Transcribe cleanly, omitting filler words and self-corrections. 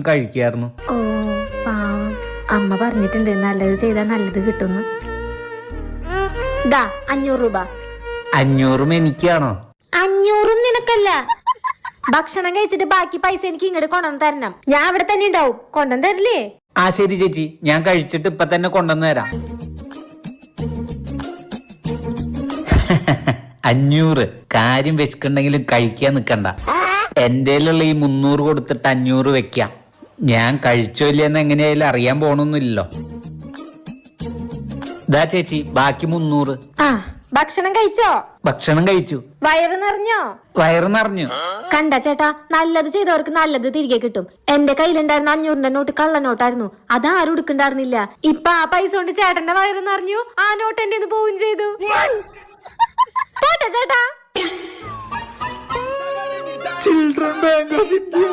കഴിക്കായിരുന്നു. ഓ പാവം, അമ്മ പറഞ്ഞിട്ടുണ്ട് നല്ലത് ചെയ്താൽ നല്ലത് കിട്ടുന്നു. 500 രൂപ. 500 എനിക്കാണോ? 500 നിനക്കല്ല. ഭക്ഷണം കഴിച്ചിട്ട് ബാക്കി പൈസ എനിക്ക് ഇങ്ങോട്ട് കൊണ്ടുവന്ന് തരണം. ഞാൻ അവിടെ തന്നെ ഉണ്ടാവും. കൊണ്ടുവന്ന് തരില്ലേ? ആ ശരി ചേച്ചി, ഞാൻ കഴിച്ചിട്ട് ഇപ്പൊ തന്നെ കൊണ്ടുവന്ന് തരാം. 500 കാര്യം വിശക്കുണ്ടെങ്കിലും കഴിക്കാൻ നിക്കണ്ട. എന്റെയിലുള്ള ഈ 300 കൊടുത്തിട്ട് 500 വെക്കാം. ഞാൻ കഴിച്ചോ ഇല്ലെന്ന് എങ്ങനെയായാലും അറിയാൻ പോണൊന്നുമില്ലല്ലോ. ദാ ചേച്ചി, ബാക്കി 300. ഭക്ഷണം കഴിച്ചോ? ഭക്ഷണം കഴിച്ചു. വയറ് നിറഞ്ഞോ? വയറ് നിറഞ്ഞു. കണ്ട ചേട്ടാ, നല്ലത് ചെയ്തവർക്ക് നല്ലത് തിരികെ കിട്ടും. എന്റെ കയ്യിലുണ്ടായിരുന്ന 500 നോട്ട് കള്ളനോട്ടായിരുന്നു. അതാരും എടുക്കണ്ടായിരുന്നില്ല. ഇപ്പൊ ആ പൈസ കൊണ്ട് ചേട്ടന്റെ വയറ് നിറഞ്ഞു. ആ നോട്ട് എന്റെ പോവുകയും ചെയ്തു. പോട്ടെ ചേട്ടാ. Children bank of India.